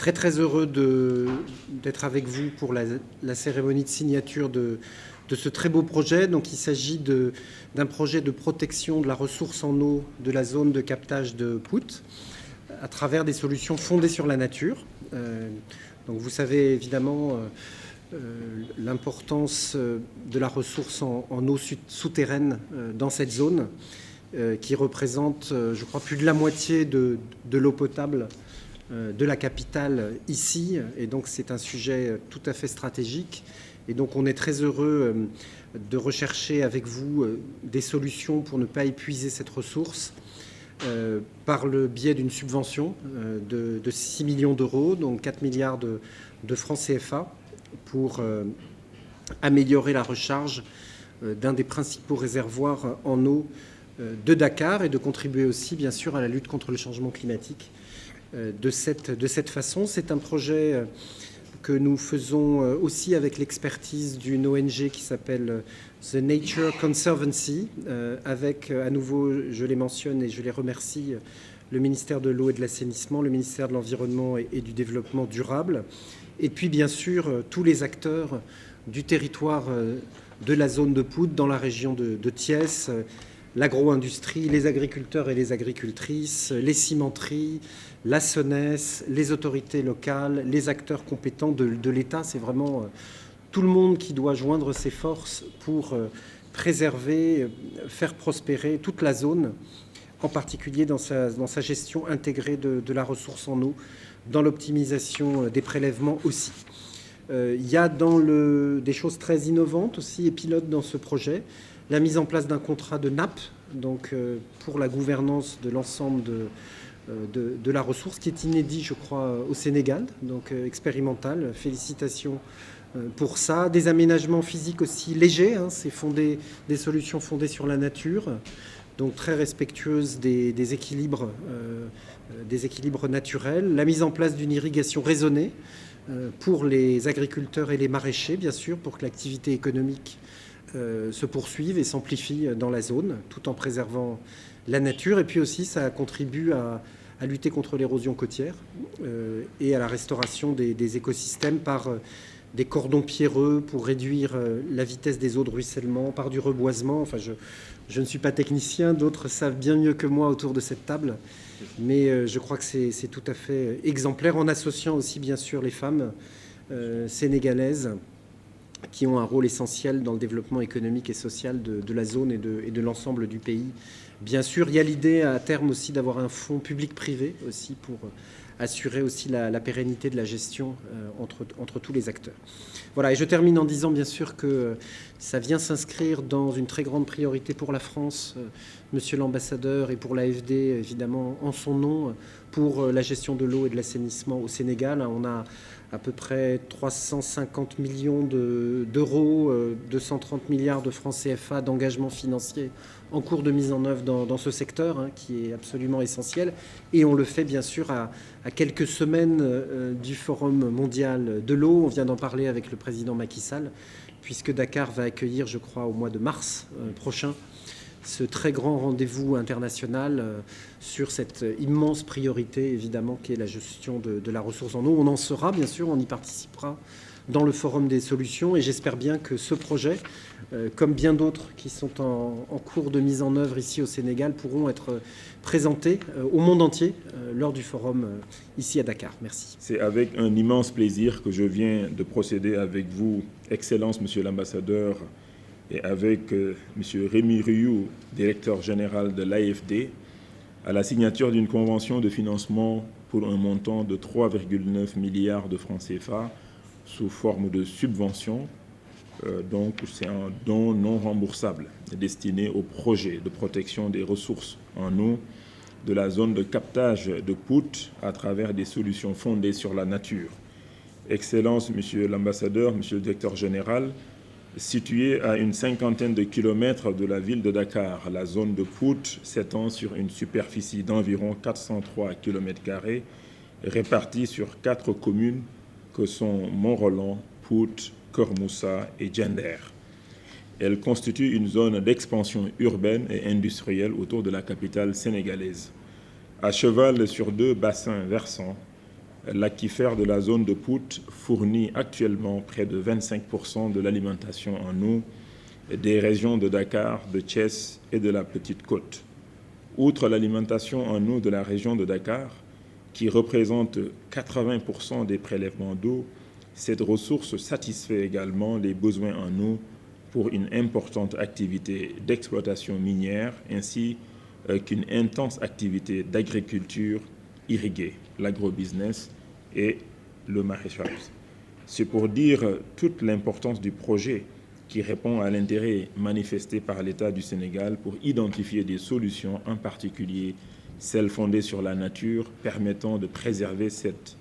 Très très heureux d'être avec vous pour la cérémonie de signature de ce très beau projet. Donc il s'agit d'un projet de protection de la ressource en eau de la zone de captage de Pout à travers des solutions fondées sur la nature. Donc vous savez évidemment l'importance de la ressource en eau souterraine dans cette zone qui représente, je crois, plus de la moitié de l'eau potable de la capitale ici, et donc c'est un sujet tout à fait stratégique. Et donc on est très heureux de rechercher avec vous des solutions pour ne pas épuiser cette ressource par le biais d'une subvention de 6 millions d'euros, donc 4 milliards de francs CFA, pour améliorer la recharge d'un des principaux réservoirs en eau de Dakar et de contribuer aussi bien sûr à la lutte contre le changement climatique. De cette façon. C'est un projet que nous faisons aussi avec l'expertise d'une ONG qui s'appelle The Nature Conservancy, avec, à nouveau, je les mentionne et je les remercie, le ministère de l'Eau et de l'Assainissement, le ministère de l'Environnement et du Développement durable, et puis bien sûr tous les acteurs du territoire de la zone de Pout, dans la région de Thiès, l'agro-industrie, les agriculteurs et les agricultrices, les cimenteries, la SONES, les autorités locales, les acteurs compétents de l'État. C'est vraiment tout le monde qui doit joindre ses forces pour préserver, faire prospérer toute la zone, en particulier dans sa gestion intégrée de la ressource en eau, dans l'optimisation des prélèvements aussi. Il y a des choses très innovantes aussi et pilotes dans ce projet. La mise en place d'un contrat de nappe, donc pour la gouvernance de l'ensemble de la ressource, qui est inédit, je crois, au Sénégal, donc expérimental. Félicitations pour ça. Des aménagements physiques aussi légers, c'est des solutions fondées sur la nature, donc très respectueuses des équilibres naturels. La mise en place d'une irrigation raisonnée pour les agriculteurs et les maraîchers, bien sûr, pour que l'activité économique se poursuivent et s'amplifient dans la zone, tout en préservant la nature. Et puis aussi, ça contribue à lutter contre l'érosion côtière et à la restauration des écosystèmes par des cordons pierreux pour réduire la vitesse des eaux de ruissellement, par du reboisement. Enfin, je ne suis pas technicien, d'autres savent bien mieux que moi autour de cette table, mais je crois que c'est tout à fait exemplaire, en associant aussi, bien sûr, les femmes sénégalaises, qui ont un rôle essentiel dans le développement économique et social de la zone et de l'ensemble du pays. Bien sûr, il y a l'idée à terme aussi d'avoir un fonds public-privé aussi pour assurer aussi la pérennité de la gestion entre tous les acteurs. Voilà, et je termine en disant bien sûr que ça vient s'inscrire dans une très grande priorité pour la France, monsieur l'ambassadeur, et pour l'AFD évidemment en son nom, pour la gestion de l'eau et de l'assainissement au Sénégal. On a à peu près 350 millions d'euros, 230 milliards de francs CFA d'engagements financiers en cours de mise en œuvre dans ce secteur, qui est absolument essentiel. Et on le fait bien sûr à quelques semaines du Forum mondial de l'eau. On vient d'en parler avec le président Macky Sall, puisque Dakar va accueillir, je crois, au mois de mars prochain, ce très grand rendez-vous international sur cette immense priorité, évidemment, qui est la gestion de la ressource en eau. On en sera, bien sûr, on y participera dans le Forum des solutions, et j'espère bien que ce projet, comme bien d'autres qui sont en cours de mise en œuvre ici au Sénégal, pourront être présentés au monde entier lors du Forum ici à Dakar. Merci. C'est avec un immense plaisir que je viens de procéder avec vous, Excellence, Monsieur l'Ambassadeur, et avec M. Rémi Rioux, directeur général de l'AFD, à la signature d'une convention de financement pour un montant de 3,9 milliards de francs CFA sous forme de subvention. Donc c'est un don non remboursable destiné au projet de protection des ressources en eau de la zone de captage de Pout à travers des solutions fondées sur la nature. Excellence, Monsieur l'Ambassadeur, Monsieur le Directeur général, située à une cinquantaine de kilomètres de la ville de Dakar, la zone de Pout s'étend sur une superficie d'environ 403 km², répartie sur 4 communes que sont Mont-Roland, Pout, Keur-Moussa et Diender. Elle constitue une zone d'expansion urbaine et industrielle autour de la capitale sénégalaise. À cheval sur 2 bassins versants, L'aquifère de la zone de Pout fournit actuellement près de 25% de l'alimentation en eau des régions de Dakar, de Thiès et de la Petite Côte. Outre l'alimentation en eau de la région de Dakar, qui représente 80% des prélèvements d'eau, cette ressource satisfait également les besoins en eau pour une importante activité d'exploitation minière ainsi qu'une intense activité d'agriculture irriguée, l'agrobusiness et le maraîchage. C'est pour dire toute l'importance du projet qui répond à l'intérêt manifesté par l'État du Sénégal pour identifier des solutions, en particulier celles fondées sur la nature, permettant de préserver cet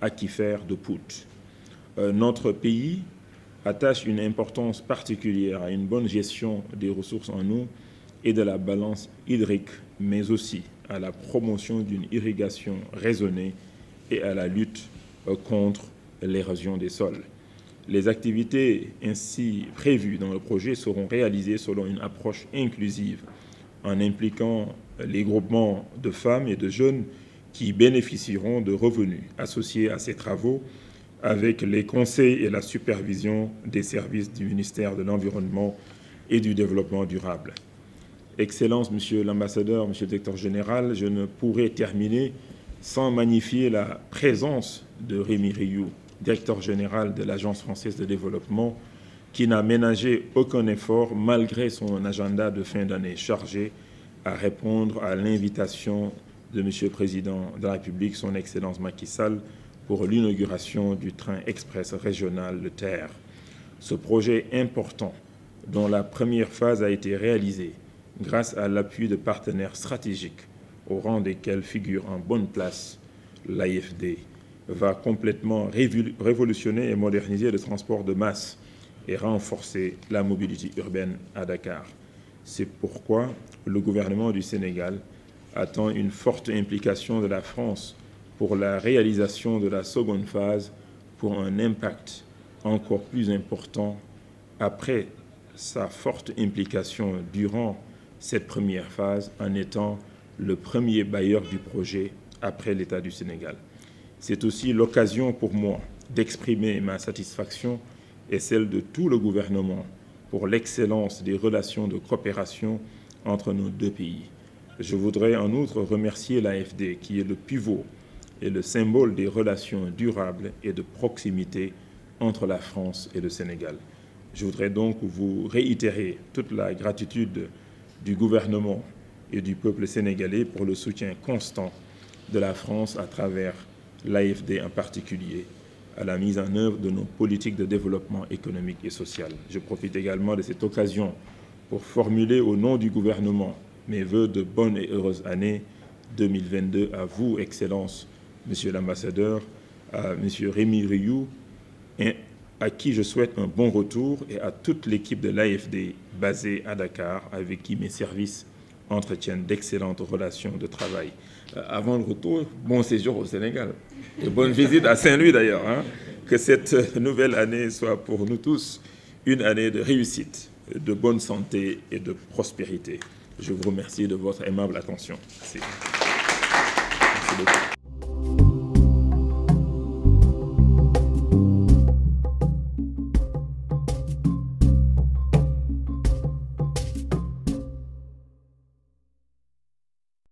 aquifère de Pout. Notre pays attache une importance particulière à une bonne gestion des ressources en eau et de la balance hydrique, mais aussi à la promotion d'une irrigation raisonnée et à la lutte contre l'érosion des sols. Les activités ainsi prévues dans le projet seront réalisées selon une approche inclusive en impliquant les groupements de femmes et de jeunes qui bénéficieront de revenus associés à ces travaux avec les conseils et la supervision des services du ministère de l'Environnement et du Développement durable. Excellence, Monsieur l'ambassadeur, Monsieur le directeur général, je ne pourrais terminer sans magnifier la présence de Rémi Rioux, directeur général de l'Agence française de développement, qui n'a ménagé aucun effort malgré son agenda de fin d'année chargé à répondre à l'invitation de M. le Président de la République, son Excellence Macky Sall, pour l'inauguration du train express régional de terre. Ce projet important, dont la première phase a été réalisée grâce à l'appui de partenaires stratégiques, au rang desquels figure en bonne place l'AFD, va complètement révolutionner et moderniser le transport de masse et renforcer la mobilité urbaine à Dakar. C'est pourquoi le gouvernement du Sénégal attend une forte implication de la France pour la réalisation de la seconde phase pour un impact encore plus important après sa forte implication durant cette première phase en étant le premier bailleur du projet après l'État du Sénégal. C'est aussi l'occasion pour moi d'exprimer ma satisfaction et celle de tout le gouvernement pour l'excellence des relations de coopération entre nos deux pays. Je voudrais en outre remercier l'AFD qui est le pivot et le symbole des relations durables et de proximité entre la France et le Sénégal. Je voudrais donc vous réitérer toute la gratitude du gouvernement et du peuple sénégalais pour le soutien constant de la France à travers l'AFD en particulier à la mise en œuvre de nos politiques de développement économique et social. Je profite également de cette occasion pour formuler au nom du gouvernement mes vœux de bonne et heureuse année 2022 à vous, Excellence, Monsieur l'ambassadeur, à Monsieur Rémi Rioux, à qui je souhaite un bon retour, et à toute l'équipe de l'AFD basée à Dakar, avec qui mes services entretiennent d'excellentes relations de travail. Avant le retour, bon séjour au Sénégal et bonne visite à Saint-Louis d'ailleurs. Hein. Que cette nouvelle année soit pour nous tous une année de réussite, de bonne santé et de prospérité. Je vous remercie de votre aimable attention. Merci beaucoup.